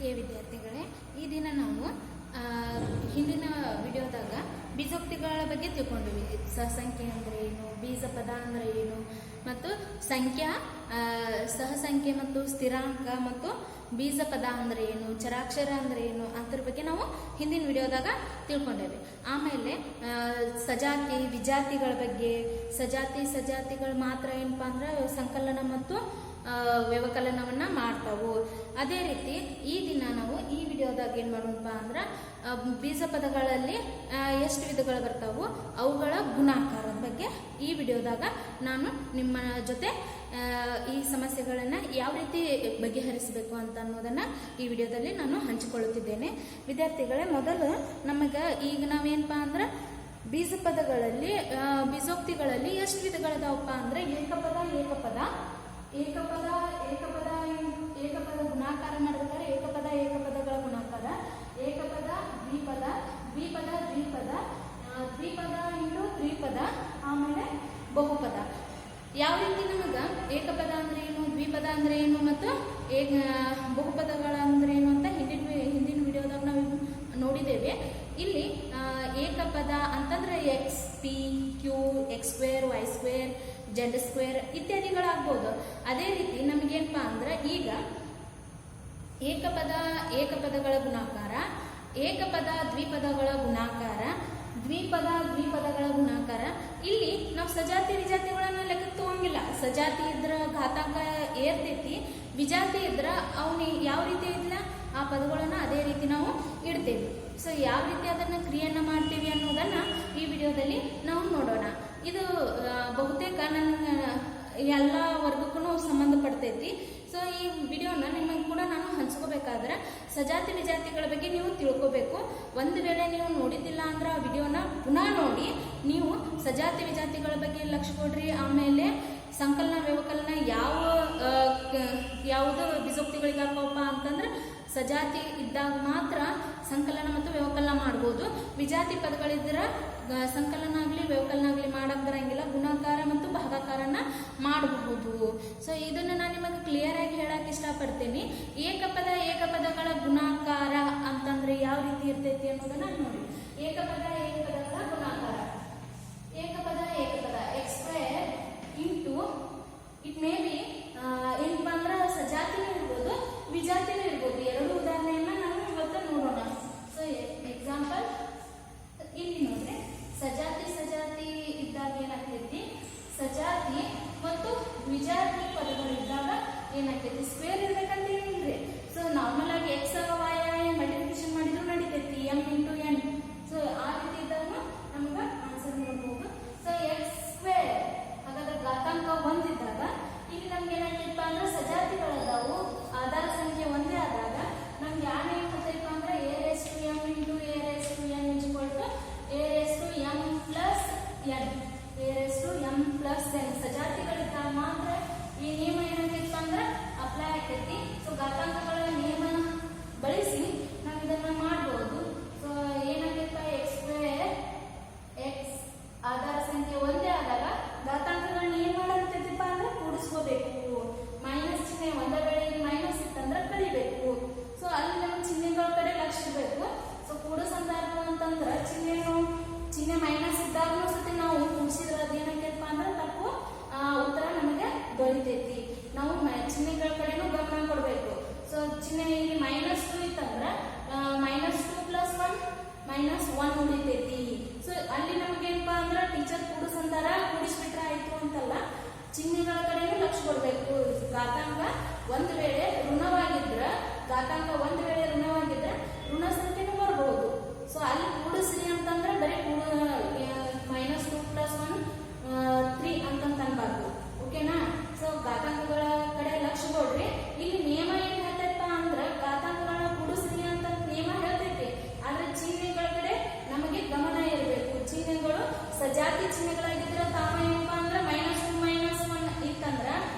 ಪ್ರಿಯ ವಿದ್ಯಾರ್ಥಿಗಳೇ, ಈ ದಿನ ನಾವು ಹಿಂದಿನ ವಿಡಿಯೋದಾಗ ಬೀಜೋಕ್ತಿಗಳ ಬಗ್ಗೆ ತಿಳ್ಕೊಂಡಿವಿ. ಸಹಸಂಖ್ಯೆ ಅಂದರೆ ಏನು, ಬೀಜ ಪದ ಅಂದರೆ ಏನು, ಮತ್ತು ಸಂಖ್ಯಾ ಸಹಸಂಖ್ಯೆ ಮತ್ತು ಸ್ಥಿರಾಂಕ ಮತ್ತು ಬೀಜ ಪದ ಅಂದರೆ ಏನು, ಚರಾಕ್ಷರ ಅಂದರೆ ಏನು ಅದ್ರ ಬಗ್ಗೆ ನಾವು ಹಿಂದಿನ ವಿಡಿಯೋದಾಗ ತಿಳ್ಕೊಂಡೇವೆ. ಆಮೇಲೆ ಸಜಾತಿ ವಿಜಾತಿಗಳ ಬಗ್ಗೆ, ಸಜಾತಿಗಳು ಮಾತ್ರ ಏನಪ್ಪಾ ಅಂದ್ರೆ ಸಂಕಲನ ಮತ್ತು ವ್ಯವಕಲನವನ್ನ ಮಾಡ್ತಾವು. ಅದೇ ರೀತಿ ಈ ದಿನ ನಾವು ಈ ವಿಡಿಯೋದಾಗ ಏನ್ ಮಾಡೋಣಪ್ಪ ಅಂದ್ರೆ ಬೀಜ ಪದಗಳಲ್ಲಿ ಎಷ್ಟು ವಿಧಗಳು ಬರ್ತಾವು, ಅವುಗಳ ಗುಣಾಕಾರದ ಬಗ್ಗೆ ಈ ವಿಡಿಯೋದಾಗ ನಾನು ನಿಮ್ಮ ಜೊತೆ ಈ ಸಮಸ್ಯೆಗಳನ್ನ ಯಾವ ರೀತಿ ಬಗೆಹರಿಸಬೇಕು ಅಂತ ಅನ್ನೋದನ್ನ ಈ ವಿಡಿಯೋದಲ್ಲಿ ನಾನು ಹಂಚಿಕೊಳ್ಳುತ್ತಿದ್ದೇನೆ. ವಿದ್ಯಾರ್ಥಿಗಳೇ, ಮೊದಲು ಈಗ ನಾವೇನಪ್ಪಾ ಅಂದ್ರೆ ಬೀಜ ಪದಗಳಲ್ಲಿ ಬೀಜೋಕ್ತಿಗಳಲ್ಲಿ ಎಷ್ಟು ವಿಧಗಳದಾವಪ್ಪ ಅಂದ್ರೆ ಏಕಪದ ಗುಣಾಕಾರ ಮಾಡ್ಬೇಕಾದ್ರೆ ಏಕಪದಗಳ ಗುಣಾಕಾರ, ಏಕಪದ ದ್ವಿಪದ ದ್ವಿಪದ ಇಂಟು ತ್ರಿಪದ, ಆಮೇಲೆ ಬಹುಪದ. ಯಾವ ರೀತಿ ನಮಗ ಏಕಪದ ಅಂದ್ರೆ ಏನು, ದ್ವಿಪದ ಅಂದ್ರೆ ಏನು ಮತ್ತು ಬಹುಪದಗಳ ಅಂದ್ರೆ ಏನು ಅಂತ ಹಿಂದಿನ ವಿಡಿಯೋದಾಗ ನಾವು ನೋಡಿದ್ದೇವೆ. ಇಲ್ಲಿ ಏಕಪದ ಅಂತಂದ್ರೆ x p q x square y square z square ಇತ್ಯಾದಿಗಳಾಗ್ಬೋದು. ಅದೇ ರೀತಿ ನಮಗೇನಪ್ಪಾ ಅಂದ್ರೆ ಈಗ ಏಕಪದಗಳ ಗುಣಾಕಾರ, ಏಕಪದ ದ್ವಿಪದಗಳ ಗುಣಾಕಾರ, ದ್ವಿಪದಗಳ ಗುಣಾಕಾರ. ಇಲ್ಲಿ ನಾವು ಸಜಾತಿ ವಿಜಾತಿಗಳನ್ನ ಲೆಕ್ಕಕ್ಕೆ ತಗೊಂಗಿಲ್ಲ. ಸಜಾತಿ ಇದ್ರ ಘಾತಾಂಕ ಏರ್ತೈತಿ, ವಿಜಾತಿ ಇದ್ರ ಅವನು ಯಾವ ರೀತಿ ಇದ್ಲ ಆ ಪದಗಳನ್ನ ಅದೇ ರೀತಿ ನಾವು ಇಡ್ತೇವೆ. ಸೊ ಯಾವ ರೀತಿ ಅದನ್ನ ಕ್ರಿಯೆಯನ್ನ ಮಾಡ್ತೀವಿ ಅನ್ನೋದನ್ನ ಈ ವಿಡಿಯೋದಲ್ಲಿ ನಾವು ನೋಡೋಣ. ಇದು ಬಹುತೇಕ ನನ್ನ ಎಲ್ಲ ವರ್ಗಕ್ಕೂ ಸಂಬಂಧಪಡ್ತೈತಿ. ಸೊ ಈ ವಿಡಿಯೋನ ನಿಮಗೆ ಕೂಡ ನಾನು ಹಂಚ್ಕೋಬೇಕಾದ್ರೆ ಸಜಾತಿ ವಿಜಾತಿಗಳ ಬಗ್ಗೆ ನೀವು ತಿಳ್ಕೋಬೇಕು. ಒಂದು ವೇಳೆ ನೀವು ನೋಡಿದ್ದಿಲ್ಲ ಅಂದ್ರೆ ಆ ವಿಡಿಯೋನ ಪುನಃ ನೋಡಿ ನೀವು ಸಜಾತಿ ವಿಜಾತಿಗಳ ಬಗ್ಗೆ ಲಕ್ಷ್ಯ ಕೊಡ್ರಿ. ಆಮೇಲೆ ಸಂಕಲನ ವ್ಯವಕಲನ ಯಾವುದು ಬೀಜೋಕ್ತಿಗಳಿಗೆ ಹಾಕೋಪ್ಪ ಅಂತಂದ್ರೆ ಸಜಾತಿ ಇದ್ದಾಗ ಮಾತ್ರ ಸಂಕಲನ ಮತ್ತು ವ್ಯವಕಲನ ಮಾಡ್ಬೋದು. ವಿಜಾತಿ ಪದಗಳಿದ್ರ ಸಂಕಲನ ಆಗಲಿ ವ್ಯವಕಲನ ಆಗಲಿ ಮಾಡಕ್ ಬರಂಗಿಲ್ಲ. ಗುಣಾಕಾರ ಮತ್ತು ಭಾಗಾಕಾರನ ಮಾಡಬಹುದು. ಸೊ ಇದನ್ನ ನಾನು ನಿಮಗೆ ಕ್ಲಿಯರ್ ಆಗಿ ಹೇಳಕ್ ಇಷ್ಟಪಡ್ತೀನಿ. ಏಕಪದಗಳ ಗುಣಾಕಾರ ಅಂತಂದ್ರೆ ಯಾವ ರೀತಿ ಇರ್ತೈತಿ ಅನ್ನೋದನ್ನ ನೋಡಿ. ಏಕಪದಗಳ ಗುಣಾಕಾರ, ಏಕಪದ x square into it may be ಏನಪ್ಪಾ ಅಂದ್ರೆ ಸಜಾತಿನೂ ಇರ್ಬೋದು ವಿಜಾತಿನೂ ಇರ್ಬೋದು. ಎರಡು ಉದಾಹರಣೆಯನ್ನ ನಾವು ಇವತ್ತು ನೋಡೋಣ. ಸೊ ಎಕ್ಸಾಂಪಲ್ ಇಲ್ಲಿ ನೋಡ್ರಿ, ಸಜಾತಿ ಇದ್ದಾಗ ಏನಾಗ್ತೈತಿ, ಸಜಾತಿ ಮತ್ತು ವಿಜಾತಿ ಪದಗಳಿದ್ದಾಗ ಏನಾಗ್ತೈತಿ, ಸ್ಕ್ವೇರ್ ಇರ್ಬೇಕಂತ ಏನಿಲ್ರಿ. ಸೊ ನಾರ್ಮಲ್ ಆಗಿ ಎಕ್ಸ್ ವೈ ಮಲ್ಟಿಪ್ಲಿಕೇಶನ್ ಮಾಡಿದ್ರು ನಡೀತೈತಿ, ಎಂ ಇಂಟು ಎನ್. ಸೊ ಆ ರೀತಿ ಇದ್ದಾಗ ನಮ್ಗೆ ಆನ್ಸರ್ ನೋಡಬಹುದು. ಸೊ ಎಕ್ಸ್ ಸ್ಕ್ವೇರ್ ಹಾಗಾದ್ರೆ ಘಾತಾಂಕ ಒಂದಿದ್ದಾಗ ಇಲ್ಲಿ ನಮ್ಗೆ ಏನಾಗ್ತೈತಪ್ಪ ಅಂದ್ರೆ ಸಜಾತಿಗಳದಾವು, ಆಧಾರ ಸಂಖ್ಯೆ ಒಂದೇ ಆದಾಗ ನಮ್ಗೆ ಯಾವ ಏನ್ ಗೊತ್ತೈತಪ್ಪ ಅಂದ್ರೆ a raised to m into a raised to n is equal to a raised to m plus n. a raised to m plus n ಸಜಾತಿಗಳಿದ್ದಾಗ ಮಾತ್ರ ಈ ನಿಯಮ ಏನಾಗ್ತೈತಪ್ಪ ಅಂದ್ರೆ ಅಪ್ಲೈ ಆಗ್ತೈತಿ. ಸೊ ಘಾತಾಂಕಗಳ ನಿಯಮ ಬಳಸಿ ನಾವು ಇದನ್ನ ಮಾಡಬಹುದು. ಸೊ ಏನಾಗ್ತೈತಪ್ಪ, ಎಕ್ಸ್ ಸ್ಕ್ವೇರ್ ಎಕ್ಸ್ ಆಧಾರ ಸಂಖ್ಯೆ ಒಂದೇ ಆದಾಗ ಘಾತಾಂಕಗಳನ್ನ ಏನ್ ಮಾಡಾಗ್ತೈತಿಪ್ಪ ಅಂದ್ರೆ ಕೂಡಿಸ್ಕೋಬೇಕು. ಮೈನಸ್ ಚಿಹ್ನೆ ಒಂದೇ ವೇಳೆ ಮೈನಸ್ ಇತ್ತಂದ್ರೆ ಕಳಿಬೇಕು. ಸೊ ಅಲ್ಲಿ ನಮ್ಮ ಚಿಹ್ನೆಗಳ ಕಡೆ ಲಕ್ಷ್ಯ ಇರಬೇಕು. ಸೊ ಕೂಡೋ ಸಂದರ್ಭ ಅಂತಂದ್ರೆ ಚಿಹ್ನೆ ಮೈನಸ್ ಇದ್ದಾಗಲೂ ಸತಿ ನಾವು ಕೂಡಿಸಿದ್ರೆ ಅದೇನಾಗೈತಪ್ಪ ಅಂದ್ರೆ ತಪ್ಪು ಉತ್ತರ ನಮಗೆ ದೊರೀತೈತಿ. ನಾವು ಚಿಹ್ನೆಗಳ ಕಡೆನೂ ಗಮನ ಕೊಡಬೇಕು. ಸೊ ಚಿಹ್ನೆ ಇಲ್ಲಿ -2 ಇತ್ತಂದ್ರೆ -2 + 1 -1 ಉಳಿತೈತಿ. ಸೊ ಅಲ್ಲಿ ನಮ್ಗೆ ಏನಪ್ಪಾ ಅಂದ್ರೆ ಟೀಚರ್ ಕೂಡಿಸಂದಾರ ಕೂಡಿಸ್ಬಿಟ್ರೆ ಆಯ್ತು ಅಂತಲ್ಲ, ಚಿಹ್ನೆಗಳ ಕಡೆನೂ ಲಕ್ಷ್ಯ ಕೊಡ್ಬೇಕು. ಘಾತಾಂಕ ಒಂದು ವೇಳೆ ಋಣವಾಗಿದ್ರೆ ಋಣ ಸಂಖ್ಯೆನೂ ಬರಬಹುದು. ಸೊ ಅಲ್ಲಿ ಕೂಡಿಸ್ರಿ ಅಂತಂದ್ರೆ ಬರೀ -2 + 1 3 ಅಂತಂತ ಅನ್ಬಾರ್ದು. ಓಕೆನಾ? ಸೊ ಘಾತಾಂಕಗಳ ಕಡೆ ಲಕ್ಷ್ಯ ಕೊಡ್ರಿ. ಇಲ್ಲಿ ನಿಯಮ ಏನ್ ಹೇಳ್ತೈತಪ್ಪ ಅಂದ್ರೆ ಘಾತಾಂಕಗಳನ್ನ ಕೂಡಿಸ್ರಿ ಅಂತ ನಿಯಮ ಹೇಳ್ತೈತಿ, ಆದ್ರೆ ಚಿಹ್ನೆಗಳ ಕಡೆ ನಮಗೆ ಗಮನ ಇರಬೇಕು. ಚಿಹ್ನೆಗಳು ಸಜಾತಿ ಚಿಹ್ನೆಗಳಾಗಿದ್ರೆ ತಾವ ಏನಪ್ಪಾ ಅಂದ್ರೆ -2 - 1 ಇತ್ತಂದ್ರ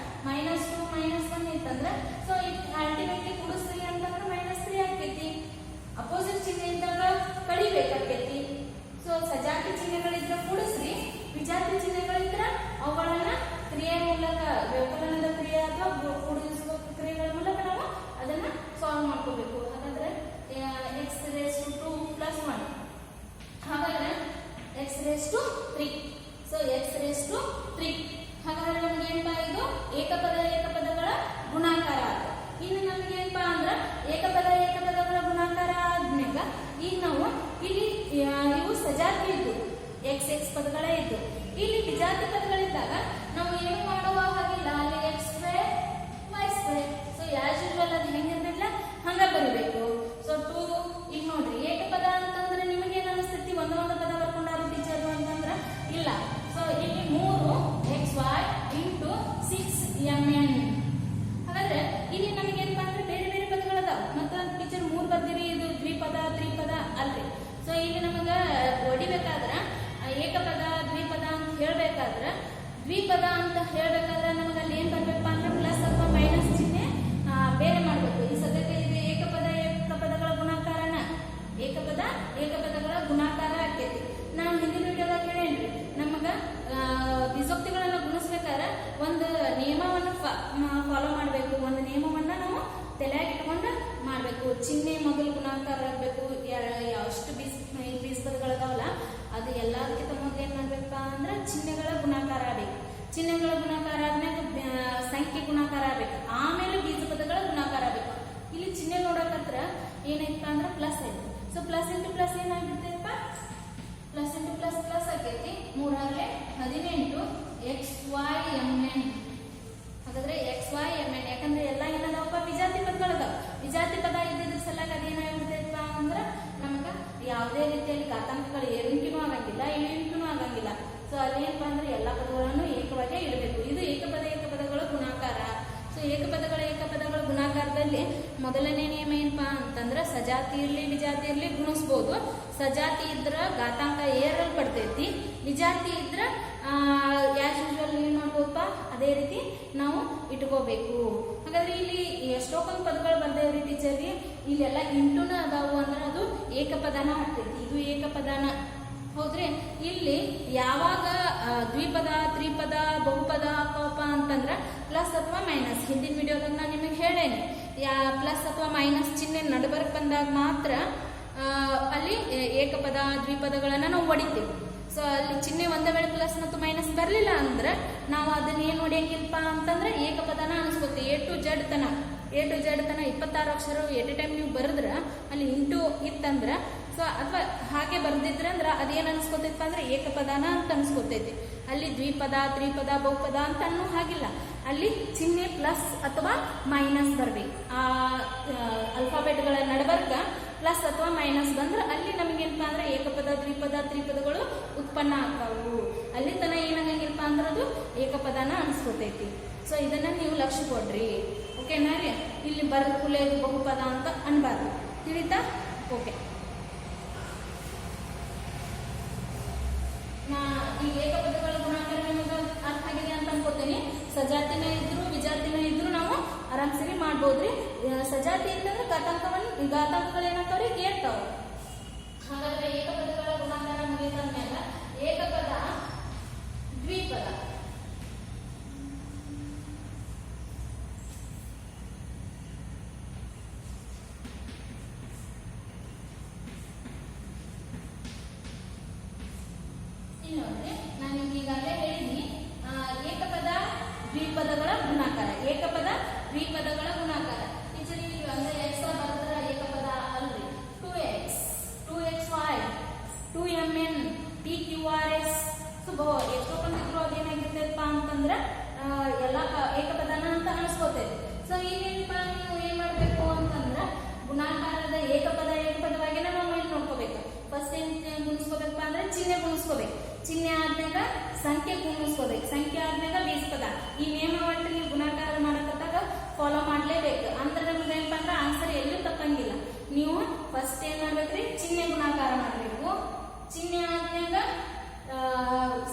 -2 ಏಕಪದಗಳ ಗುಣಾಕಾರ ಆದ್ಮ್ಯಾಗ ಈಗ ನಾವು ಇಲ್ಲಿ ಇವು ಸಜಾತಿ ಇದ್ದು x ಪದಗಳೇ ಇದ್ದು. ಇಲ್ಲಿ ವಿಜಾತಿ ಪದಗಳಿದ್ದಾಗ ನಾವು ಏನು ಮಾಡುವ ಹಾಗಿಲ್ಲ, ಅಲ್ಲಿ x square y square. So as usual ಅದು ಹೆಂಗಿರಲಿಲ್ಲ ಹಂಗ ಬರಿಬೇಕು. ಸೊ 2 ಈಗ ನೋಡ್ರಿ ಏಕಪದ ಅಂತಂದ್ರೆ ನಿಮಗೆ ಏನು ಅನಿಸ್ತೈತಿ, ಒಂದೊಂದು ಪದ ಬರ್ಕೊಂಡಾರು ಟೀಚರ್ ಅಂತಂದ್ರೆ ಇಲ್ಲ. ಸೊ ಇಲ್ಲಿ 3xy ಇಂಟು 6mn. ಹಾಗಾದ್ರೆ ಇಲ್ಲಿ ನಮಗೆ ಏನಪ್ಪಾ ಅಂದ್ರೆ ಬೇರೆ ಬೇರೆ ಪದಗಳದಾವ. ಮತ್ತೆ ಟೀಚರ್ 3 ಬರ್ದಿರಿ, ಇದು ದ್ವಿಪದ ತ್ರಿಪದ ಅಲ್ರಿ. ಸೊ ಇಲ್ಲಿ ನಮಗ ಹೊಡಿಬೇಕಾದ್ರ ಏಕಪದ ದ್ವಿಪದ ಅಂತ ಹೇಳ್ಬೇಕಾದ್ರ, ದ್ವಿಪದ ಅಂತ ಹೇಳ್ಬೇಕಾದ್ರೆ ನಮಗೆ ಅಲ್ಲಿ ಏನ್ ಬರ್ಬೇಕಪ್ಪ ಅಂದ್ರೆ ಪ್ಲಸ್ ಅಥವಾ ಮೈನಸ್ ಚಿಹ್ನೆ ಬೇರೆ ಮಾಡ್ಬೇಕು. ಈ ಸದ್ಯಕ್ಕೆ ಇದು ಏಕಪದಗಳ ಗುಣಾಕಾರನ ಏಕಪದಗಳ ಗುಣಾಕಾರ ಆಕೈತಿ. ನಾನು ಹಿಂದಿನ ವಿಡಿಯೋದಾಗ ಹೇಳೇನ್ರಿ, ನಮಗ ವಿಭಕ್ತಿಗಳನ್ನ ಗುಣಿಸ್ಬೇಕಾದ್ರೆ ಒಂದು ನಿಯಮವನ್ನು ಫಾಲೋ ಮಾಡಬೇಕು. ಒಂದು ನಿಯಮವನ್ನ ನಾವು ತಲೆಯಾಗಿ ಇಟ್ಕೊಂಡು ಮಾಡಬೇಕು. ಚಿಹ್ನೆ ಮೊದಲು ಗುಣಾಕಾರ ಆಗಬೇಕು. ಎಷ್ಟು ಬೀಸ್ ಪದಗಳದಾವಲ್ಲ ಅದು ಎಲ್ಲದಕ್ಕಿಂತ ಮೊದಲು ಏನ್ ಮಾಡ್ಬೇಕಪ್ಪ ಅಂದ್ರೆ ಚಿಹ್ನೆಗಳ ಗುಣಾಕಾರ ಆಗ್ಬೇಕು. ಚಿಹ್ನೆಗಳ ಗುಣಾಕಾರ ಆದ್ಮೇಲೆ ಸಂಖ್ಯೆ ಗುಣಾಕಾರ ಆಗ್ಬೇಕು, ಆಮೇಲೆ ಬೀಜ ಪದಗಳ ಗುಣಾಕಾರ ಆಗ್ಬೇಕು. ಇಲ್ಲಿ ಚಿಹ್ನೆ ನೋಡಕತ್ರ ಏನೈತಪ್ಪ ಅಂದ್ರೆ ಪ್ಲಸ್ ಐತಿ. ಸೊ ಪ್ಲಸ್ ಇಂಟು ಪ್ಲಸ್ ಏನಾಗಿರ್ತೈತಪ್ಪ, ಪ್ಲಸ್ ಇಂಟು ಪ್ಲಸ್ ಪ್ಲಸ್ ಆಗೈತಿ. 3 18 xymn. ಹಾಗಾದ್ರೆ xymn ಯಾಕಂದ್ರೆ ಎಲ್ಲ ಏನದಾವಪ್ಪ ವಿಜಾತಿ ಪದಗಳದಾವ. ವಿಜಾತಿ ಪದ ಇದ್ದಿದ್ರ ಸಲಗ ಅದೇನಾಗಿರ್ತೈತಪ್ಪ ಅಂದ್ರ ನಮಗ ಯಾವುದೇ ರೀತಿಯಲ್ಲಿ ಘಾತಾಂಕಗಳು ಏರಿಕೆನೂ ಆಗಂಗಿಲ್ಲ, ಇಳಿಕೆನೂ ಆಗಂಗಿಲ್ಲ. ಸೊ ಅದೇನಪ್ಪ ಅಂದ್ರೆ ಎಲ್ಲಾ ಪದಗಳನ್ನು ಏಕವಾಗಿ ಇಡಬೇಕು. ಇದು ಏಕಪದಗಳ ಗುಣಾಕಾರ. ಸೊ ಏಕಪದಗಳ ಗುಣಾಕಾರದಲ್ಲಿ ಮೊದಲನೇ ನಿಯಮ ಏನಪ್ಪಾ ಅಂತಂದ್ರ ಸಜಾತಿ ಇರ್ಲಿ ವಿಜಾತಿ ಇರ್ಲಿ ಗುಣಿಸ್ಬೋದು. ಸಜಾತಿ ಇದ್ರ ಘಾತಾಂಕ ಏರಲ್ಪಡ್ತೈತಿ, ವಿಜಾತಿ ಇದ್ರ ಆಸ್ ಯೂಶುವಲ್ ಏನ್ ಮಾಡ್ಬೋದಪ್ಪ ಅದೇ ರೀತಿ ನಾವು ಇಟ್ಕೋಬೇಕು. ಹಾಗಾದ್ರೆ ಇಲ್ಲಿ ಎಷ್ಟೊಂದು ಪದಗಳು ಬರ್ದೇವ್ರಿ ಟೀಚರ್ಗೆ, ಇಲ್ಲೆಲ್ಲ ಇಂಟುನ ಅದಾವು ಅಂದ್ರೆ ಅದು ಏಕಪದನ ಆಗ್ತೈತಿ. ಇದು ಏಕಪದನ ಹೌದ್ರಿ. ಇಲ್ಲಿ ಯಾವಾಗ ದ್ವಿಪದ ತ್ರಿಪದ ಬಹುಪದ ಅಪ್ಪ ಅಂತಂದ್ರ ಪ್ಲಸ್ ಅಥವಾ ಮೈನಸ್, ಹಿಂದಿನ ವಿಡಿಯೋದಾಗ ನಾನು ನಿಮಗೆ ಹೇಳೇನೆ, ಪ್ಲಸ್ ಅಥವಾ ಮೈನಸ್ ಚಿಹ್ನೆ ನಡುಬರ್ಕ್ ಬಂದಾಗ ಮಾತ್ರ ಅಲ್ಲಿ ಏಕಪದ ದ್ವಿಪದಗಳನ್ನ ನಾವು ಹೊಡಿತೀವಿ. ಸೊ ಅಲ್ಲಿ ಚಿಹ್ನೆ ಒಂದೇ ವೇಳೆ ಪ್ಲಸ್ ಮತ್ತು ಮೈನಸ್ ಬರಲಿಲ್ಲ ಅಂದ್ರೆ ನಾವು ಅದನ್ನ ಏನು ಹೊಡಿಯಂಗಿಲ್ಲಪ್ಪ ಅಂತಂದ್ರೆ ಏಕಪದನ ಅನಿಸ್ಕೋತೀವಿ. ಎ ಟು ಜೆಡ್ ತನ 26 ಅಕ್ಷರ ಎಟ್ ಎ ಟೈಮ್ ನೀವು ಬರೆದ್ರ ಅಲ್ಲಿ ಇಂಟು ಇತ್ತಂದ್ರ, ಸೊ ಅಥವಾ ಹಾಗೆ ಬರ್ದಿದ್ರ ಅಂದ್ರ ಅದೇನ್ ಅನ್ಸ್ಕೊತೈತಿ ಅಂದ್ರೆ ಏಕಪದನ ಅಂತ ಅನ್ಸ್ಕೊತೈತಿ. ಅಲ್ಲಿ ದ್ವಿಪದ ತ್ರಿಪದ ಬಹುಪದ ಅಂತ ಅನ್ನೋ ಹಾಗಿಲ್ಲ, ಅಲ್ಲಿ ಚಿಹ್ನೆ ಪ್ಲಸ್ ಅಥವಾ ಮೈನಸ್ ಬರ್ಬೇಕು. ಆ ಅಲ್ಫಾಬೆಟ್ಗಳ ನಡಬರ್ಕ ಪ್ಲಸ್ ಅಥವಾ ಮೈನಸ್ ಬಂದ್ರೆ ಅಲ್ಲಿ ನಮಗೇನಪ್ಪ ಅಂದ್ರೆ ಏಕಪದ ದ್ವಿಪದ ತ್ರಿಪದಗಳು ಉತ್ಪನ್ನ ಆಗ್ತಾವು. ಅಲ್ಲಿ ತನ ಏನಾಗಂಗಿಲ್ಲಪ್ಪ ಅಂದ್ರೆ ಅದು ಏಕಪದನ ಅನ್ಸ್ಕೊತೈತಿ. ಸೊ ಇದನ್ನ ನೀವು ಲಕ್ಷ್ಯ ಕೊಡ್ರಿ, ಓಕೆನಾ ರೀ. ಇಲ್ಲಿ ಬರೆದ ಕೂಡಲೇ ಇದು ಬಹುಪದ ಅಂತ ಅನ್ಬಾರ್ದು, ತಿಳಿತಾ? ಓಕೆ. ಈ ಏಕಪದಗಳ ಗುಣಾಕಾರ ನಿಮಗೆ ಅರ್ಥ ಆಗಿದೆ ಅಂತ ಅನ್ಕೋತೀನಿ. ಸಜಾತಿನ ಇದ್ರು ವಿಜಾತಿನ ಇದ್ರು ನಾವು ಆರಾಮ್ಸರಿ ಮಾಡ್ಬೋದ್ರಿ. ಸಜಾತಿ ಅಂತಂದ್ರೆ ಘಾತಾಂಕಗಳು ಏನಾಗ್ತಾವ್ರಿ ಏರ್ತಾವ. ಹಾಗಾದ್ರೆ ಏಕಪದಗಳ ಗುಣಾಕಾರ ಮುಗಿತಂದ್ಮೇಲೆ ಏಕಪದ ದ್ವಿಪದ ನಾನು ಈಗಾಗಲೇ ಹೇಳಿದ್ನಿ. ಏಕಪದ ದ್ವಿಪದಗಳ ಗುಣಾಕಾರ, ಏಕಪದ ದ್ವಿಪದಗಳ ಗುಣಾಕಾರ. ಟೀಚರ್ ಅಂದ್ರೆ ಎಕ್ಸ್ ಬರೆದ್ರ ಏಕಪದ ಅಲ್ರಿ. 2xy 2mn pqrs. ಎಷ್ಟೋ ಬಂದಿದ್ರು ಅದೇನಾಗಿರ್ತೈತಪ್ಪ ಅಂತಂದ್ರ ಎಲ್ಲ ಏಕಪದನ ಅಂತ ಅನಿಸ್ಕೋತೈತಿ. ಸೊ ಈಗೇನಪ್ಪ ನೀವು ಏನ್ ಮಾಡ್ಬೇಕು ಅಂತಂದ್ರ ಗುಣಾಕಾರದ ಏಕಪದವಾಗಿನ ನಾವು ಇಲ್ಲಿ ನೋಡ್ಕೋಬೇಕು. ಫಸ್ಟ್ ಏನ್ ಗುಣಿಸ್ಕೋಬೇಕಪ್ಪ ಅಂದ್ರೆ ಚಿಹ್ನೆ ಗುಣಿಸ್ಕೋಬೇಕು. ಚಿಹ್ನೆ ಆದ್ಮೇಲೆ ಸಂಖ್ಯೆ ಗುಣಿಸ್ಕೋಬೇಕು. ಸಂಖ್ಯೆ ಆದ್ಮೇಲೆ ಬೀಜಪದ. ಈ ನಿಯಮವನ್ನು ನೀವು ಗುಣಾಕಾರ ಮಾಡಕತ್ತಾಗ ಫಾಲೋ ಮಾಡ್ಲೇಬೇಕು. ಅಂದ್ರೆ ನಮ್ಗೆ ಏನಪ್ಪ ಅಂದ್ರೆ ಆನ್ಸರ್ ಎಲ್ಲೂ ತಪ್ಪಂಗಿಲ್ಲ. ನೀವು ಫಸ್ಟ್ ಏನ್ ಮಾಡ್ಬೇಕ್ರಿ, ಚಿಹ್ನೆ ಗುಣಾಕಾರ ಮಾಡ್ಬೇಕು. ಚಿಹ್ನೆ ಆದ್ಮ್ಯಾಗ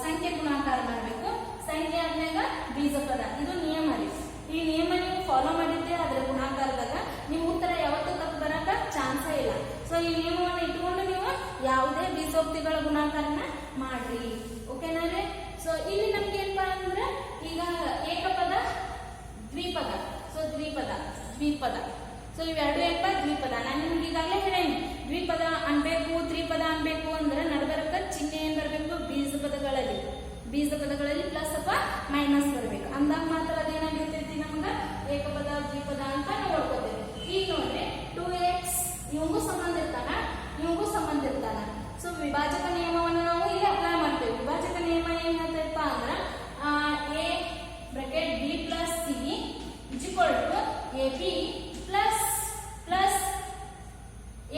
ಸಂಖ್ಯೆ ಗುಣಾಕಾರ ಮಾಡ್ಬೇಕು. ಸಂಖ್ಯೆ ಆದ್ಮ್ಯಾಗ ಬೀಜಪದ. ಇದು ನಿಯಮ ರೀ. ಈ ನಿಯಮ ನೀವು ಫಾಲೋ ಮಾಡಿದ್ರೆ ಅದರ ಗುಣಾಕಾರದಾಗ ನಿಮ್ಮ ಉತ್ತರ ಯಾವತ್ತೂ ತಪ್ಪು ಬರಕ ಚಾನ್ಸ ಇಲ್ಲ. ಸೊ ಈ ನಿಯಮವನ್ನು ಇಟ್ಕೊಂಡು ನೀವು ಯಾವುದೇ ಬೀಜೋಕ್ತಿಗಳ ಗುಣಾಕಾರನ ಮಾಡ್ರಿ, ಓಕೆನಾ ರೀ. ಸೊ ಇಲ್ಲಿ ನಮ್ಗೆ ಏನಪ್ಪಾ ಅಂದ್ರೆ ಈಗ ಏಕಪದ ದ್ವಿಪದ. ಸೊ ದ್ವಿಪದ ಸೊ ಇವೆರಡು ಏನಪ್ಪ ದ್ವಿಪದ. ನಾನು ನಿಮ್ಗೆ ಈಗಾಗಲೇ ಹೇಳೇನಿ, ದ್ವಿಪದ ಅನ್ಬೇಕು ತ್ರಿಪದ ಅನ್ಬೇಕು ಅಂದ್ರೆ ನಡ್ಬರಕ ಚಿಹ್ನೆ ಏನ್ ಬರ್ಬೇಕು, ಬೀಜ ಪದಗಳಲ್ಲಿ ಪ್ಲಸ್ ಅಥವಾ ಮೈನಸ್ ಬರ್ಬೇಕು. ಅಂದಾಗ ಮಾತ್ರ ಅದೇನಾಗಿರ್ತೈತಿ ನಮ್ಗ ಏಕಪದ ದ್ವಿಪದ ಅಂತ ನೋಡ್ಕೋತೇವೆ. ಈಗ ನೋಡ್ರಿ 2x ಇವಂಗೂ ಸಂಬಂಧ ಇರ್ತಾನ, ಇವಂಗೂ ಸಂಬಂಧ ಇರ್ತಾನ. ಸೊ ವಿಭಾಜಕ ನಿಯಮವನ್ನು ನಾವು ಇಲ್ಲಿ ಅಪ್ಲೈ ಮಾಡ್ತೇವೆ. ವಿಭಾಜಕ ನಿಯಮ ಏನ್ ಹೇಳ್ತೈತಪ್ಪ ಅಂದ್ರ a bracket b plus c is equal to ab plus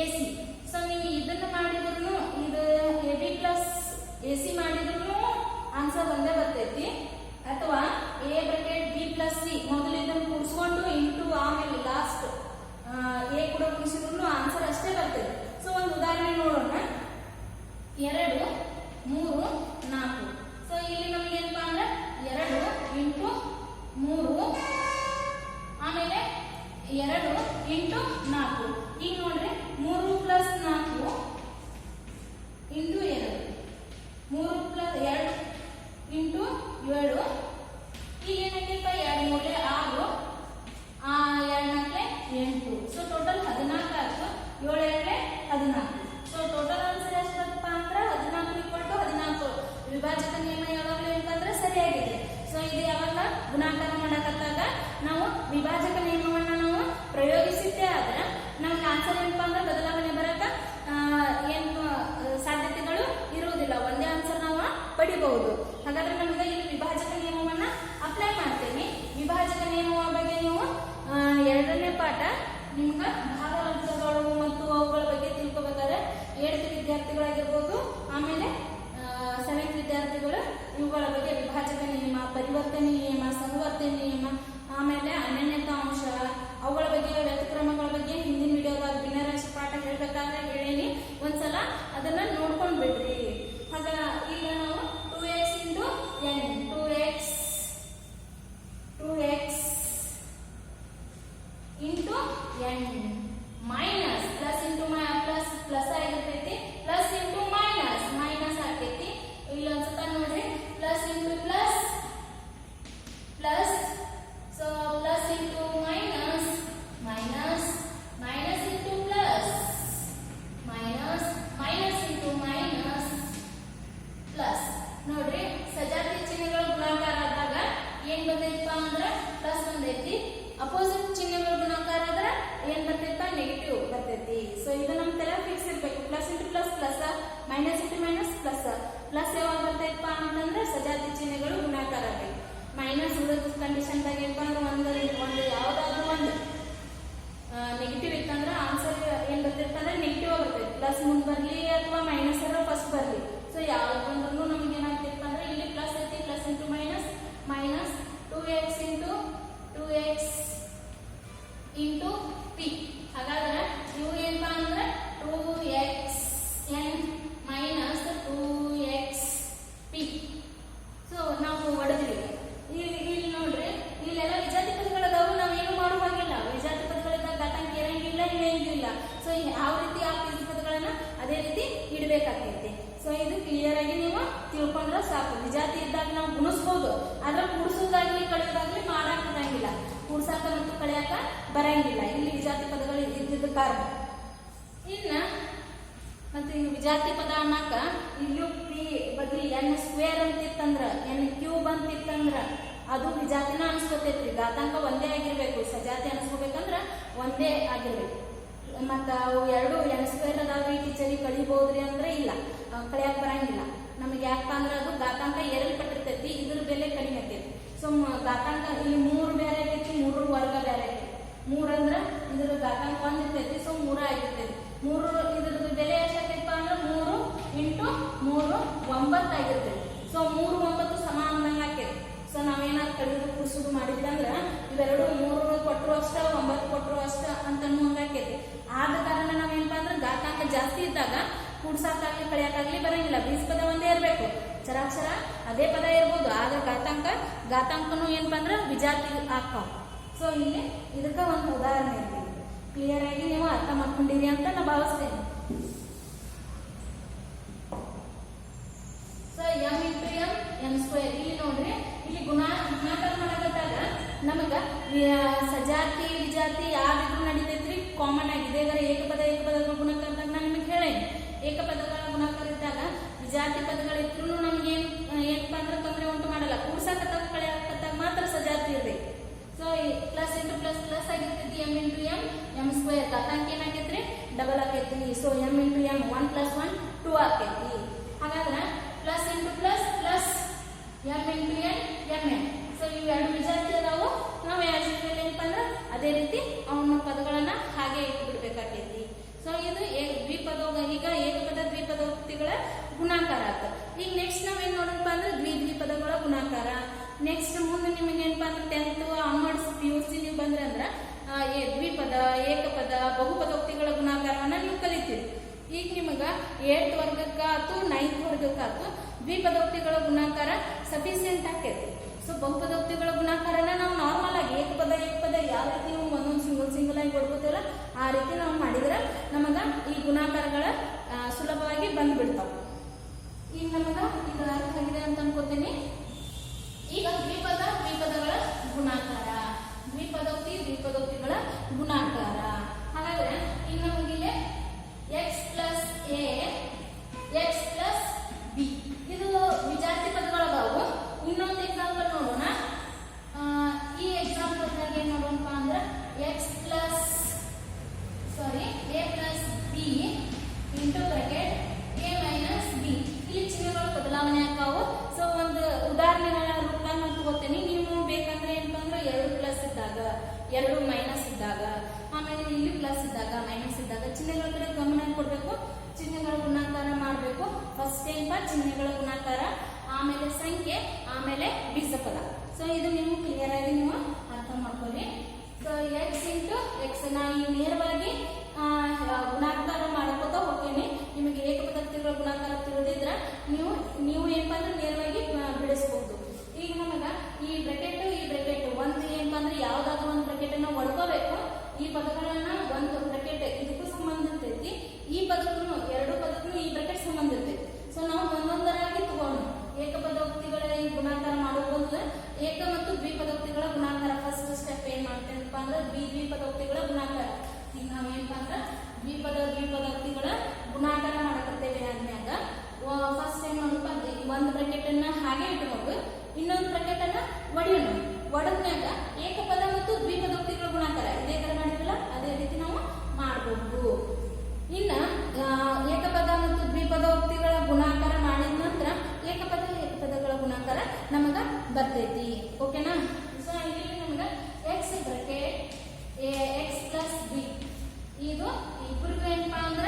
ac. So ನೀವು ಇದನ್ನ ಮಾಡಿದ್ರು ಇದು ab ಪ್ಲಸ್ ac ಮಾಡಿದ್ರು ಆನ್ಸರ್ ಒಂದೇ ಬರ್ತೈತಿ. ಅಥವಾ a bracket b plus c ಮೊದಲು ಇದನ್ನು ಕೂಡಿಸ್ಕೊಂಡು ಇಂಟು ಆಮೇಲೆ ಲಾಸ್ಟ್ a ಕೂಡ ಕೂಡಿಸಿದ್ರು ಆನ್ಸರ್ ಅಷ್ಟೇ ಬರ್ತೈತಿ. ಸೊ ಒಂದು ಉದಾಹರಣೆ ನೋಡೋಣ. 2 3 4. ಸೊ ಇಲ್ಲಿ ನಮಗೆ ಏನಪ್ಪಾ ಅಂದ್ರೆ 2 ಇಂಟು 3 ಆಮೇಲೆ 2 ಇಂಟು 4. ಈಗ ನೋಡ್ರಿ 3 ಪ್ಲಸ್ 4 ಇಂಟು 2, 3 ಪ್ಲಸ್ 2 ಇಂಟು 7. ಈಗ ಏನಾಗೈತಪ್ಪ 2 3 6, 2 4 8. ಸೊ ಟೋಟಲ್ 14 ಆಯ್ತು. 7 2 14. ಸೊ ಟೋಟಲ್ ಆನ್ಸರ್ ಎಷ್ಟಾಗತ್ತಪ್ಪ ಅಂದ್ರೆ 14 = 14. ವಿಭಾಜಕ ನಿಯಮ ಯಾವಾಗಲೂ ಏನಂತಂದ್ರೆ ಸರಿಯಾಗಿದೆ. ಸೊ ಇದು ಯಾವಾಗ ಗುಣಾಕಾರ ಮಾಡಕತ್ತಾಗ ನಾವು ವಿಭಾಜಕ ನಿಯಮವನ್ನ ನಾವು ಪ್ರಯೋಗಿಸಿದ್ದೇ ಆದ್ರೆ ನಮ್ಗೆ ಆನ್ಸರ್ ಏನಪ್ಪಾ ಅಂದ್ರೆ ಬದಲಾವಣೆ ಬರಕ ಏನು ಸಾಧ್ಯತೆಗಳು ಇರುವುದಿಲ್ಲ. ಒಂದೇ ಆನ್ಸರ್ ನಾವು ಪಡಿಬಹುದು. ಹಾಗಾದ್ರೆ ನಮ್ಗೆ ಇಲ್ಲಿ ವಿಭಾಜಕ ನಿಯಮವನ್ನ ಅಪ್ಲೈ ಮಾಡ್ತೇವೆ. ವಿಭಾಜಕ ನಿಯಮದ ಬಗ್ಗೆ ನೀವು 2ನೇ ಪಾಠ ನಿಮ್ಗೆ ಭಾಗಲಬ್ಧಗಳು ಮತ್ತು ಅವುಗಳ ಬಗ್ಗೆ ತಿಳ್ಕೊಬೇಕಾದ್ರೆ 8th ವಿದ್ಯಾರ್ಥಿಗಳಾಗಿರ್ಬೋದು, ಆಮೇಲೆ 7th ವಿದ್ಯಾರ್ಥಿಗಳು ಇವುಗಳ ಬಗ್ಗೆ ವಿಭಾಜಕ ನಿಯಮ, ಪರಿವರ್ತನೆ ನಿಯಮ, ಸಂವರ್ತನೆ ನಿಯಮ, ಆಮೇಲೆ ಅನನ್ಯತಾ ಅಂಶ, ಅವುಗಳ ಬಗ್ಗೆ ವ್ಯತಿಕ್ರಮಗಳ ಬಗ್ಗೆ ಹಿಂದಿನ ವಿಡಿಯೋದಾಗ ಭಿನ್ನರಾಶಿ ಪಾಠ ಹೇಳ್ಬೇಕಾದ್ರೆ ಹೇಳೀನಿ. ಒಂದ್ಸಲ ಅದನ್ನ ನೋಡ್ಕೊಂಡ್ ಬಿಡ್ರಿ. ಹಾಗ ಈಗ ನಾವು 2x into n 2x into n minus plus into plus ಆಗಿರ್ತೈತಿ. ಪ್ಲಸ್ ಇಂಟು ಮೈನಸ್ ಆಗ್ತೈತಿ. ಇಲ್ಲಿ ಒಂದ್ಸತ ನೋಡ್ರಿ plus into plus so plus into minus into plus into plus. ನೋಡ್ರಿ ಸಜಾತಿ ಚಿಹ್ನೆಗಳು ಗುಣಾಕಾರ ಆದಾಗ ಏನ್ ಬಂದೈತಪ್ಪ ಅಂದ್ರ ಪ್ಲಸ್ ಬಂದೈತಿ. ಅಪೋಸಿಟ್ ಚಿಹ್ನೆಗಳು ಗುಣಾಕಾರ ಆದ್ರ ಏನ್ ಬರ್ತೈತಪ್ಪ ನೆಗೆಟಿವ್ ಬರ್ತೈತಿ. ಸೊ ಇದು ನಮ್ ತಲೆ ಫಿಕ್ಸ್ ಇರ್ಬೇಕು. Plus into plus minus into minus plus ಯಾವಾಗ ಬರ್ತೈತಪ್ಪ ಅಂತಂದ್ರೆ ಸಜಾತಿ ಚಿಹ್ನೆಗಳು ಗುಣಾಕಾರ ಆಗಬೇಕು. ಮೈನಸ್ ಉಳಿದ ಕಂಡೀಷನ್ದಾಗ ಏನಪ್ಪ ಅಂದ್ರೆ ಒಂದು ಯಾವ್ದಾದ್ರು ಒಂದು ನೆಗೆಟಿವ್ ಇತ್ತಂದ್ರೆ ಆನ್ಸರ್ ಏನ್ ಬರ್ತೈತೆ ಅಂದ್ರೆ ನೆಗೆಟಿವ್ ಬರ್ತೈತಿ. ಪ್ಲಸ್ ಮುಂದೆ ಬರ್ಲಿ ಅಥವಾ ಮೈನಸ್ ಫಸ್ಟ್ ಬರ್ಲಿ. ಸೊ ಯಾವ್ದು ಬಂದ್ರೂ ನಮ್ಗೆ ಏನಾಗ್ತೈತಪ್ಪ ಅಂದ್ರೆ ಇಲ್ಲಿ ಪ್ಲಸ್ ಐತಿ. Plus into minus 2x into p. ಹಾಗಾದ್ರೆ ಇವು ಏನಪ್ಪಾ ಅಂದ್ರೆ 2xn ಮೈನಸ್ 2xp. ಸೊ ನಾವು ಒಡೆದ್ರಿ. ಇಲ್ಲಿ ನೋಡ್ರಿ ಇಲ್ಲೆಲ್ಲ ವಿಜಾತಿ ಪದಗಳದಾವು. ನಾವೇನು ಮಾಡೋ ಹಾಗಿಲ್ಲ. ವಿಜಾತಿ ಪದಗಳಿದ್ದಾಗ ಘಾತಾಂಕ ಇರಂಗಿಲ್ಲ. ಸೊ ಯಾವ ರೀತಿ ಆ ಪದಗಳನ್ನ ಅದೇ ರೀತಿ ಇಡಬೇಕಾಗ್ತೈತಿ. ಸೊ ಇದು ಕ್ಲಿಯರ್ ಆಗಿ ನೀವು ತಿಳ್ಕೊಂಡ್ರೆ ಸಾಕು. ವಿಜಾತಿ ಇದ್ದಾಗ ನಾವು ಗುಣಿಸ್ಬೋದು, ಆದ್ರೆ ಕೂಡಿಸೋದಾಗ್ಲಿ ಕಳೆಯೋದಾಗ್ಲಿ ಮಾಡಾಕಂಗಿಲ್ಲ. ಕೂಡ್ಸಾಕ ಮತ್ತು ಕಳೆಯಾಕ ಬರಂಗಿಲ್ಲ. ಇಲ್ಲಿ ವಿಜಾತಿ ಪದಗಳು ಇದ್ದಿದ್ದ ಕಾರಣ. ಇನ್ನ ಮತ್ತೆ ಈಗ ವಿಜಾತಿ ಪದ ಅನ್ನಕ ಇಲ್ಲೂ ಪಿ ಬದ್ಲಿ n² ಅಂತಿತ್ತಂದ್ರ n³ ಅಂತಿತ್ತಂದ್ರ ಅದು ವಿಜಾತಿನ ಅನ್ಸ್ಕೊತೈತ್ರಿ. ಘಾತಾಂಕ ಒಂದೇ ಆಗಿರ್ಬೇಕು. ಸಜಾತಿ ಅನ್ಸ್ಕೋಬೇಕಂದ್ರ ಒಂದೇ ಆಗಿರ್ಬೇಕು. ಮತ್ತ ಅವು ಎರಡು n² ಅದಾವ್ರಿ ಟೀಚರಿ ಕಳಿಬಹುದ್ರಿ ಅಂದ್ರೆ ಇಲ್ಲ, ಕಳಿಯಾಕ ಬರಂಗಿಲ್ಲ. ನಮಗೆ ಯಾಕಪ್ಪ ಅಂದ್ರೆ ಅದು ಘಾತಾಂಕ ಏರಲ್ಪಟ್ಟಿರ್ತೈತಿ. ಇದ್ರ ಬೆಲೆ ಕಡಿಮೆ ಆಕೈತಿ. ಸೊ ಘಾತಾಂಕ ಇಲ್ಲಿ 3 ಬೇರೆ ಆಗೈತಿ, 3 ವರ್ಗ ಬೇರೆ ಆಗೈತಿ. 3 ಅಂದ್ರ ಇದ್ರ ಘಾತಾಂಕ 1 ಇರ್ತೈತಿ. ಸೊ 3 ಆಗಿರ್ತೈತಿ. 3 ಇದ್ರದ್ದು ಬೆಲೆ ಎಷ್ಟಾಗೈತಪ್ಪ ಅಂದ್ರೆ 3 ಇಂಟು 3 9 ಆಗಿರ್ತೈತಿ. ಸೊ 3 9 ಸಮ ಅಂದಂಗ ಆಕೈತಿ. ಸೊ ನಾವೇನಾದ್ರು ಕಡಿದು ಕೂಸುದು ಮಾಡಿದ್ವಿ ಅಂದ್ರೆ ಇವೆರಡು 3 ಕೊಟ್ಟರು ಅಷ್ಟ 9 ಕೊಟ್ಟರು ಅಷ್ಟ ಅಂತ ಹಂಗಾಕೈತಿ. ಆದ ಕಾರಣ ನಾವೇನಪ್ಪ ಅಂದ್ರೆ ಘಾತಾಂಕ ಜಾಸ್ತಿ ಇದ್ದಾಗ ಕೂಡ್ಸಾಕಾಗ್ಲಿ ಕಳಿಯಾಕಾಗ್ಲಿ ಬರಂಗಿಲ್ಲ. ಬೀಜ ಪದ ಒಂದೇ ಇರಬೇಕು, ಚರಾಕ್ಷರ ಅದೇ ಪದ ಇರ್ಬೋದು. ಆಗ ಘಾತಾಂಕನು ಏನಪ್ಪ ಅಂದ್ರೆ ವಿಜಾತಿ ಆಗ್ತಾವ. ಸೊ ಇಲ್ಲಿ ಇದಕ್ಕ ಒಂದು ಉದಾಹರಣೆ ಇದೆ. ಕ್ಲಿಯರ್ ಆಗಿ ನೀವು ಅರ್ಥ ಮಾಡ್ಕೊಂಡಿರಿ ಅಂತ ನಾ ಭಾವಿಸ್ತೇನೆ. So m into n². ಇಲ್ಲಿ ನೋಡ್ರಿ ಇಲ್ಲಿ ಗುಣಾಕಾರ ಮಾಡಕತ್ತಾಗ ನಮಗ ಸಜಾತಿ ವಿಜಾತಿ ಯಾವ್ದು ನಡೀತೈತ್ರಿ ಕಾಮನ್ ಆಗಿದೆ. ಏಕಪದ ಗುಣಾಕಾರದಾಗ ನಾನು ನಿಮಗೆ ಹೇಳೇನಿ. ಏಕಪದಗಳ ಗುಣಾಕಾರ ಇದ್ದಾಗ ವಿಜಾತಿ ಪದಗಳಿದ್ರು ನಮ್ಗೆ ಏನಪ್ಪಾ ಅಂದ್ರೆ ತೊಂದರೆ ಉಂಟು ಮಾಡಲ್ಲ. ಕೂಡ್ಸಾಕತ್ತಾಗ ಕಳೆಯಾಕತ್ತಾಗ ಮಾತ್ರ ಸಜಾತಿ ಇರ್ಬೇಕು. ಸೊ ಪ್ಲಸ್ ಇಂಟು ಪ್ಲಸ್ ಆಗಿರ್ತೈತಿ. m into m M square ಘಾತಾಂಕ ಏನಾಗೈತ್ರಿ ಡಬಲ್ ಆಕೈತಿ. ಸೊ ಎಮ್ ಇಂಟು ಎಮ್ 1 + 1 2 ಆಕೈತಿ. ಹಾಗಾದ್ರೆ plus into plus plus M into N M. So ಇವು ಎರಡು ವಿಜಾತಿ ಅದಾವು. ನಾವು ಏನಪ್ಪ ಅಂದ್ರೆ ಅದೇ ರೀತಿ ಅವನ ಪದಗಳನ್ನ ಹಾಗೆ ಇಟ್ಟು ಬಿಡ್ಬೇಕಾಗೈತಿ. ಸೊ ಇದು ದ್ವಿಪದ, ಈಗ ಏಕಪದ ದ್ವಿಪದೋಕ್ತಿಗಳ ಗುಣಾಕಾರ ಆತ. ಈಗ ನೆಕ್ಸ್ಟ್ ನಾವೇನ್ ನೋಡೋಣಪ್ಪ ಅಂದ್ರೆ ದ್ವಿಪದಗಳ ಗುಣಾಕಾರ. ನೆಕ್ಸ್ಟ್ ಮುಂದೆ ನಿಮಗೆ ಏನಪ್ಪಾ ಅಂದ್ರೆ 10th ಆನ್ವರ್ಡ್ಸ್ PUC ನೀವು ಬಂದ್ರೆ ಅಂದ್ರೆ ದ್ವಿಪದ, ಏಕಪದ, ಬಹುಪದೋಕ್ತಿಗಳ ಗುಣಾಕಾರವನ್ನ ನೀವು ಕಲಿತೀರಿ. ಈಗ ನಿಮಗ 8th ವರ್ಗಕ್ಕಾತು 9th ವರ್ಗಕ್ಕಾತು ದ್ವಿಪದೋಕ್ತಿಗಳ ಗುಣಾಕಾರ ಸಫಿಸಿಯೆಂಟ್ ಆಕೈತಿ. ಸೊ ಬಹುಪದೋಕ್ತಿಗಳ ಗುಣಾಕಾರನ ನಾವು ನಾರ್ಮಲ್ ಆಗಿ ಏಕಪದ ಯಾವ ರೀತಿ ನೀವು ಒಂದೊಂದು ಸಿಂಗಲ್ ಆಗಿ ಕೊಡ್ಕೋತೀವಲ್ಲ ಆ ರೀತಿ ನಾವು ಮಾಡಿದ್ರೆ ನಮಗ ಈ ಗುಣಾಕಾರಗಳ ಸುಲಭವಾಗಿ ಬಂದ್ಬಿಡ್ತಾವ. ಈಗ ನಮಗ ಇದು ಅರ್ಥ ಆಗಿದೆ ಅಂತ ಅನ್ಕೋತೀನಿ. ಈಗ ದ್ವಿಪದಗಳ ಗುಣಾಕಾರ, ದ್ವಿಪದೋಕ್ತಿಗಳ ಗುಣಾಕಾರ. ಹಾಗಾದ್ರೆ ಈಗ ನಮಗಿಲ್ಲಿ x + a x + b ಇದು ವಿಜಾತಿ ಪದಗಳದಾವು. ಇನ್ನೊಂದು ಎಕ್ಸಾಂಪಲ್ ನೋಡೋಣ. ಈ ಎಕ್ಸಾಂಪಲ್ ಏನ್ ನೋಡೋಣಪ್ಪ ಅಂದ್ರೆ a + b into bracket a - b. ಇಲ್ಲಿ ಚಿಹ್ನೆಗಳು ಬದಲಾವಣೆ ಆಗ್ತಾವು. ಸೊ ಒಂದು ಉದಾಹರಣೆಗಳ ರೂಪ ನಾನು ತಗೋತೀನಿ. ನೀವು ಬೇಕಂದ್ರೆ ಏನಪ್ಪ ಅಂದ್ರೆ 2 ಪ್ಲಸ್ ಇದ್ದಾಗ, 2 ಮೈನಸ್ ಇದ್ದಾಗ, ಆಮೇಲೆ ಇಲ್ಲಿ ಪ್ಲಸ್ ಇದ್ದಾಗ, ಮೈನಸ್ ಇದ್ದಾಗ ಚಿಹ್ನೆಗಳ ಕಡೆ ಗಮನ ಕೊಡ್ಬೇಕು. ಚಿಹ್ನೆಗಳ ಗುಣಾಕಾರ ಮಾಡಬೇಕು. ಫಸ್ಟ್ ಏನಪ್ಪ ಚಿಹ್ನೆಗಳ ಗುಣಾಕಾರ, ಆಮೇಲೆ ಸಂಖ್ಯೆ, ಆಮೇಲೆ ಬೀಜಪದ. ಸೊ ಇದು ನೀವು ಕ್ಲಿಯರ್ ಆಗಿ ನೀವು ಅರ್ಥ ಮಾಡ್ಕೊಳ್ಳಿ. ಸೊ x ಇಂಟು ಎಕ್ಸ್ ನಾನು ನೇರವಾಗಿ ಗುಣಾಕಾರ ಮಾಡ್ಕೋತಾ ಹೋಗ್ತೀನಿ. ನಿಮಗೆ ಏಕಪದೋಕ್ತಿಗಳ ಗುಣಾಕಾರ ತಿಳಿದಿದ್ರೆ ನೀವು ಏನಪ್ಪ ಅಂದ್ರೆ ನೇರವಾಗಿ ಬಿಡಿಸ್ಬಹುದು. ಈಗ ನಮಗ ಈ ಬ್ರಾಕೆಟ್ ಒಂದು ಏನಪ್ಪ ಅಂದ್ರೆ ಯಾವ್ದಾದ್ರು ಒಂದು ಬ್ರಾಕೆಟ್ ಅನ್ನ ಒಡ್ಕೋಬೇಕು. ಈ ಪದಗಳನ್ನ ಒಂದು ಬ್ರಾಕೆಟ್ ಇದಕ್ಕೂ ಸಂಬಂಧ ಇರ್ತೈತಿ, ಈ ಪದಕ್ಕೂ ಎರಡು ಪದಕ್ಕೂ ಈ ಬ್ರಾಕೆಟ್ ಸಂಬಂಧ ಇರ್ತೈತಿ. ಸೊ ನಾವು ಒಂದೊಂದರಾಗಿ ತಗೋಣ. ಏಕಪದೋಕ್ತಿಗಳ ಈ ಗುಣಾಕಾರ ಮಾಡೋದು ಏಕ ಮತ್ತು ದ್ವಿಪದೋಕ್ತಿಗಳ ಗುಣಾಕಾರ. ಫಸ್ಟ್ ಸ್ಟೆಪ್ ಏನ್ ಮಾಡ್ತೇನಪ್ಪ ಅಂದ್ರೆ ದ್ವಿಪದೋಕ್ತಿಗಳ ಗುಣಾಕಾರ. ಈಗ ನಾವೇನಪ್ಪ ಅಂದ್ರೆ ದ್ವಿಪದೋಕ್ತಿಗಳ ಗುಣಾಕಾರ ಮಾಡಕತ್ತೇವೆ ಆದ್ಮ್ಯಾಗ ಫಸ್ಟ್ ಏನ್ ನೋಡಪ್ಪ, ಒಂದು ಬ್ರಾಕೆಟ್ ಅನ್ನ ಹಾಗೆ ಇಟ್ಕೊಂಡು ಇನ್ನೊಂದು ಬ್ರಾಕೆಟ್ ಅನ್ನ ಒಡೆಯೋಣ. ಒಡದ್ಮ್ಯಾಗ ಏಕಪದ ಮತ್ತು ದ್ವಿಪದೋಕ್ತಿಗಳ ಗುಣಾಕಾರ ಇದೇ ತರ ಮಾಡಿದ್ರಲ್ಲ ಅದೇ ರೀತಿ ನಾವು ಮಾಡಬಹುದು. ಇನ್ನ ಏಕಪದ ಮತ್ತು ದ್ವಿಪದೋಕ್ತಿಗಳ ಗುಣಾಕಾರ ಮಾಡಿದ ನಂತರ ಏಕಪದಗಳ ಗುಣಾಕಾರ ನಮಗ ಬರ್ತೈತಿ. ಓಕೆನಾ? ಸೊ ಇಲ್ಲಿ ನಮಗ x ಬ್ರಾಕೆಟ್ x + b ಇದು ಇಬ್ರಿಗೂ ಏನಪ್ಪಾ ಅಂದ್ರ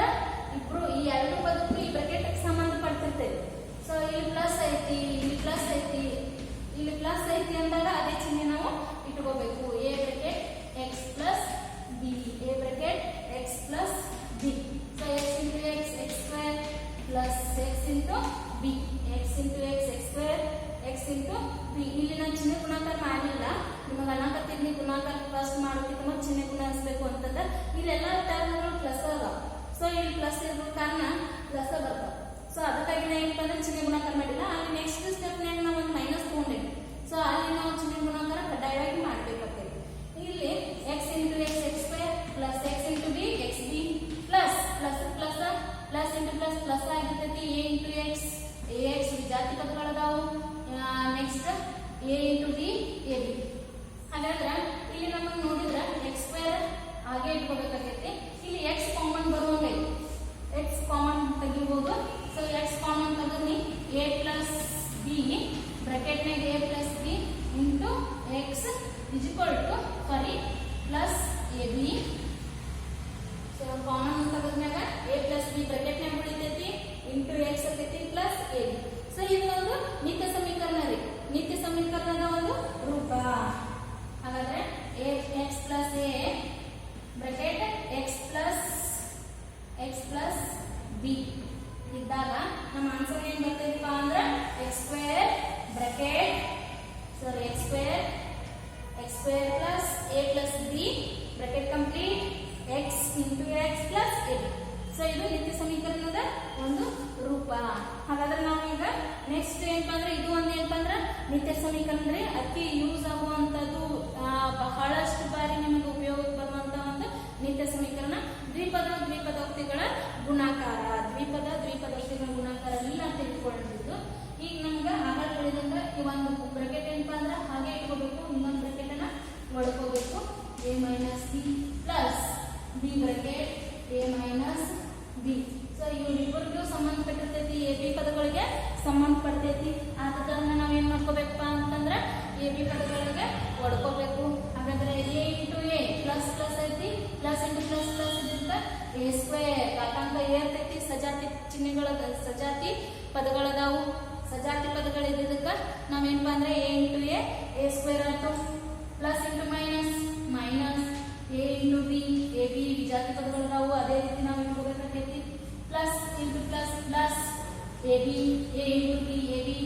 ಇಬ್ರು ಈ ಎರಡು ಪದಕ್ಕೂ ಈ ಬ್ರಾಕೆಟ್ ಸಂಬಂಧ ಪಡ್ತಿರ್ತೈತಿ. ಸೊ ಇಲ್ಲಿ ಪ್ಲಸ್ ಐತಿ, ಇಲ್ಲಿ ಪ್ಲಸ್ ಐತಿ, ಇಲ್ಲಿ ಪ್ಲಸ್ ಐತಿ ಅಂದಾಗ ಅದೇ ಚಿಹ್ನೆ ನಾವು ಇಟ್ಕೋಬೇಕು. a bracket x + b, a bracket x + b. So x into x x² plus x into b, x into x x² x into b. ಇಲ್ಲಿ ನಾನು ಚಿಹ್ನೆ ಗುಣಾಕಾರ ಮಾಡಲಿಲ್ಲ. ನಿಮಗೆ ಅನ್ನಕತ್ತೀನಿ ಗುಣಾಕಾರ ಫಸ್ಟ್ ಮಾಡೋದಕ್ಕೆ ಚಿಹ್ನೆ ಗುಣಿಸಬೇಕು ಅಂತಂದ್ರೆ ಇಲ್ಲೆಲ್ಲ ಟರ್ಮ್ಗಳು ಪ್ಲಸ್ ಅದಾವ. ಸೊ ಇಲ್ಲಿ ಪ್ಲಸ್ ಇರೋ ಕಾರಣ ಪ್ಲಸ್ ಬರ್ತಾವ. ಸೊ ಅದಕ್ಕಾಗಿ ನಾ ಏನಪ್ಪ ಅಂದ್ರೆ ಚಿಹ್ನೆ ಗುಣಾಕಾರ ಮಾಡಿಲ್ಲ. ಅಲ್ಲಿ ನೆಕ್ಸ್ಟ್ ಸ್ಟೆಪ್ನಾಗ ನಾವು ಒಂದು ಮೈನಸ್ ತಗೊಂಡೇವಿ. ಸೊ ಅಲ್ಲಿ ನಾವು ಚಿಹ್ನೆ ಗುಣಾಕಾರ ಕಡ್ಡಾಯವಾಗಿ ಮಾಡಬೇಕಾಗ್ತದೆ. ಇಲ್ಲಿ x into x x² plus x into b xb plus plus plus plus into plus plus ಆಗಿರ್ತೈತಿ. a ಇಂಟು x ax ವಿಜಾತಿ ಪದಗಳದಾವು. Next a into b ab. ಹಾಗಾದ್ರೆ ಇಲ್ಲಿ ನಮಗೆ ನೋಡಿದ್ರೆ x² ಹಾಗೆ ಇಟ್ಕೋಬೇಕಾಗೈತಿ. ಇಲ್ಲಿ x ಕಾಮನ್ ಬರುವಂಗೈತಿ, x ಕಾಮನ್ ತೆಗಿಬಹುದು. ಸೊ x ಕಾಮನ್ ತೆಗೆದ್ನಿ a + b ಬ್ರಾಕೆಟ್ನಾಗ a + b into x plus ab. So common ತೆಗೆದ್ಮ್ಯಾಗ a + b ಬ್ರಾಕೆಟ್ನಾಗ ಉಳಿತೈತಿ ಇಂಟು x ಆಕೈತಿ ಪ್ಲಸ್ ab. ಸೊ ಇದು ಒಂದು ನಿತ್ಯ ಸಮೀಕರಣ ರೀ. ನಿತ್ಯ ಸಮೀಕರಣದ ಒಂದು ರೂಪ. ಹಾಗಾದ್ರೆ x + a bracket x + b ಇದ್ದಾಗ ನಮ್ಮ ಆನ್ಸರ್ ಏನ್ ಬರ್ತೈತಪ್ಪ ಅಂದ್ರೆ x² bracket x² plus a + b bracket complete x into x plus a. So ಇದು ನಿತ್ಯ ಸಮೀಕರಣದ ಒಂದು ರೂಪ. ಹಾಗಾದ್ರೆ ನಾವು ಈಗ ನೆಕ್ಸ್ಟ್ ಏನಪ್ಪ ಅಂದ್ರೆ ಇದು ಒಂದು ಏನಪ್ಪ ಅಂದ್ರೆ ನಿತ್ಯ ಸಮೀಕರಣ ರೀ. ಅತಿ ಯೂಸ್ ಆಗುವಂಥದ್ದು, ಬಹಳಷ್ಟು ಬಾರಿ ನಿಮಗೆ ಉಪಯೋಗಕ್ಕೆ ಬರುವಂತ ಒಂದು ನಿತ್ಯ ಸಮೀಕರಣ. ದ್ವಿಪದೋಕ್ತಿಗಳ ಗುಣಾಕಾರ, ದ್ವಿಪದೋಕ್ತಿಗಳ ಗುಣಾಕಾರ ಎಲ್ಲ ತಿಳ್ಕೊಂಡಿದ್ದು. ಈಗ ನಮ್ಗೆ ಆಗಾಗ ಹೇಳಿದಂಗ ಈ ಒಂದು ಬ್ರಾಕೆಟ್ ಏನಪ್ಪ ಅಂದ್ರೆ ಹಾಗೆ ಇಟ್ಕೋಬೇಕು, ಇನ್ನೊಂದು ಬ್ರಾಕೆಟ್ ಅನ್ನ ಒಡ್ಕೋಬೇಕು. a - b plus B bracket A minus B. So ಇವರಿಬ್ಬರಿಗೂ ಸಂಬಂಧಪಟ್ಟಿರ್ತೈತಿ, ಎ ಬಿ ಪದಗಳಿಗೆ ಸಂಬಂಧಪಡ್ತೈತಿ. ಆದ ಕಾರಣ ನಾವೇನ್ ಮಾಡ್ಕೋಬೇಕಪ್ಪ ಅಂತಂದ್ರೆ ಎ ಬಿ ಪದಗಳಿಗೆ ಹೊಡ್ಕೋಬೇಕು. ಹಾಗಾದ್ರೆ A into A plus plus ಐತಿ, ಪ್ಲಸ್ ಇಂಟು ಪ್ಲಸ್ ಪ್ಲಸ್ ಇದಕ್ಕೆ ಎ ಸ್ಕ್ವೇರ್ ಯಾಕಂತ ಏರ್ತೈತಿ. ಸಜಾತಿ ಚಿಹ್ನೆಗಳ ಸಜಾತಿ ಪದಗಳದಾವು. ಸಜಾತಿ ಪದಗಳು ಇದ್ದಕ್ಕೆ ನಾವೇನಪ್ಪ ಅಂದ್ರೆ ಎ ಇಂಟು ಎ ಸ್ಕ್ವೇರ್ ಆಯ್ತು, plus into minus minus A into B, A B ವಿಜಾತಿ ಪದಗಳದಾವು. ಅದೇ ರೀತಿ ನಾವು ಇಟ್ಕೋಬೇಕಾಗೈತಿ. Plus into plus plus A B, A into B A B.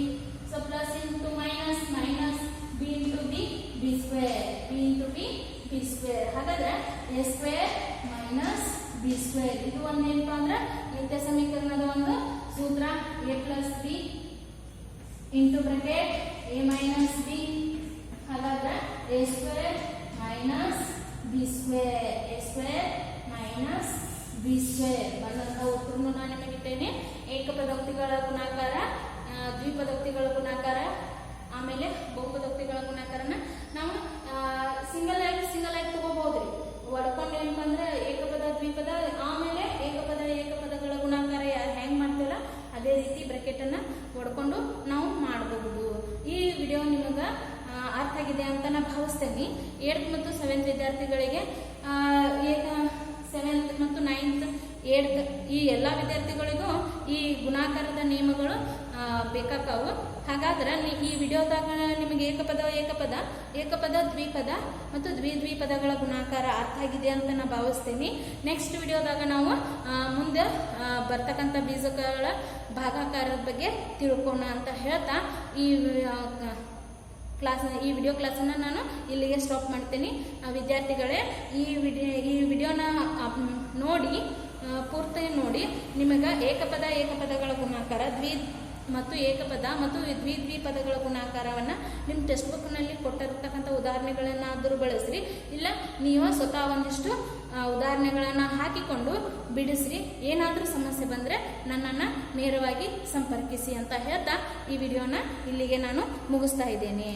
So plus into minus minus B into B B square, B into B B square. ಹಾಗಾದ್ರೆ A square minus B square ಇದು ಒಂದೇನಪ್ಪ ಅಂದ್ರೆ ನಿತ್ಯ ಸಮೀಕರಣದ ಒಂದು ಸೂತ್ರ. A plus B into bracket A minus B. ಹಾಗಾದ್ರೆ A square minus B square, A square minus B square. ಬಂದಂತಹ ಉತ್ತರವನ್ನು ನಾನು ನಿಮಗಿದ್ದೇನೆ. ಏಕಪದೋಕ್ತಿಗಳ ಗುಣಾಕಾರ, ದ್ವಿಪದೋಕ್ತಿಗಳ ಗುಣಾಕಾರ, ಆಮೇಲೆ ಬಹುಪದೋಕ್ತಿಗಳ ಗುಣಾಕಾರನ ನಾವು ಸಿಂಗಲ್ ಆಗಿ ತಗೋಬಹುದ್ರಿ. ಒಡ್ಕೊಂಡು ಏನಪ್ಪ ಅಂದ್ರೆ ಏಕಪದ ದ್ವಿಪದ ಆಮೇಲೆ ಏಕಪದಗಳ ಗುಣಾಕಾರ ಹೆಂಗ್ ಮಾಡ್ತೀವಲ್ಲ ಅದೇ ರೀತಿ ಬ್ರಾಕೆಟ್ ಅನ್ನ ಹೊಡ್ಕೊಂಡು ನಾವು ಮಾಡಬಹುದು. ಈ ವಿಡಿಯೋ ನಿಮಗ ಅರ್ಥ ಆಗಿದೆ ಅಂತ ನಾ ಭಾವಿಸ್ತೇನೆ. 8th ಮತ್ತು 7th ವಿದ್ಯಾರ್ಥಿಗಳಿಗೆ 7th ಮತ್ತು 9th 8th ಈ ಎಲ್ಲ ವಿದ್ಯಾರ್ಥಿಗಳಿಗೂ ಈ ಗುಣಾಕಾರದ ನಿಯಮಗಳು ಬೇಕಾಕಾವು. ಹಾಗಾದ್ರೆ ಈ ವಿಡಿಯೋದಾಗ ನಿಮಗೆ ಏಕಪದ ದ್ವಿಪದ ಮತ್ತು ದ್ವಿಪದಗಳ ಗುಣಾಕಾರ ಅರ್ಥ ಆಗಿದೆ ಅಂತ ನಾ ಭಾವಿಸ್ತೀನಿ. ನೆಕ್ಸ್ಟ್ ವಿಡಿಯೋದಾಗ ನಾವು ಮುಂದೆ ಬರ್ತಕ್ಕಂಥ ಬೀಜಗಳ ಭಾಗಾಕಾರದ ಬಗ್ಗೆ ತಿಳ್ಕೋಣ ಅಂತ ಹೇಳ್ತಾ ಈ ವಿಡಿಯೋ ಕ್ಲಾಸನ್ನು ನಾನು ಇಲ್ಲಿಗೆ ಸ್ಟಾಪ್ ಮಾಡ್ತೀನಿ. ವಿದ್ಯಾರ್ಥಿಗಳೇ, ಈ ವಿಡಿಯೋನ ನೋಡಿ ಪೂರ್ತಿ ನೋಡಿ ನಿಮಗೆ ಏಕಪದಗಳ ಗುಣಾಕಾರ, ಮತ್ತು ಏಕಪದ ಮತ್ತು ದ್ವಿಪದಗಳ ಗುಣಾಕಾರವನ್ನು ನಿಮ್ಮ ಟೆಕ್ಸ್ಟ್ ಬುಕ್ನಲ್ಲಿ ಕೊಟ್ಟಿರ್ತಕ್ಕಂಥ ಉದಾಹರಣೆಗಳನ್ನಾದರೂ ಬಳಸ್ರಿ, ಇಲ್ಲ ನೀವು ಸ್ವತಃ ಒಂದಿಷ್ಟು ಉದಾಹರಣೆಗಳನ್ನು ಹಾಕಿಕೊಂಡು ಬಿಡಿಸ್ರಿ. ಏನಾದರೂ ಸಮಸ್ಯೆ ಬಂದರೆ ನನ್ನನ್ನು ನೇರವಾಗಿ ಸಂಪರ್ಕಿಸಿ ಅಂತ ಹೇಳ್ತಾ ಈ ವಿಡಿಯೋನ ಇಲ್ಲಿಗೆ ನಾನು ಮುಗಿಸ್ತಾ ಇದ್ದೇನೆ.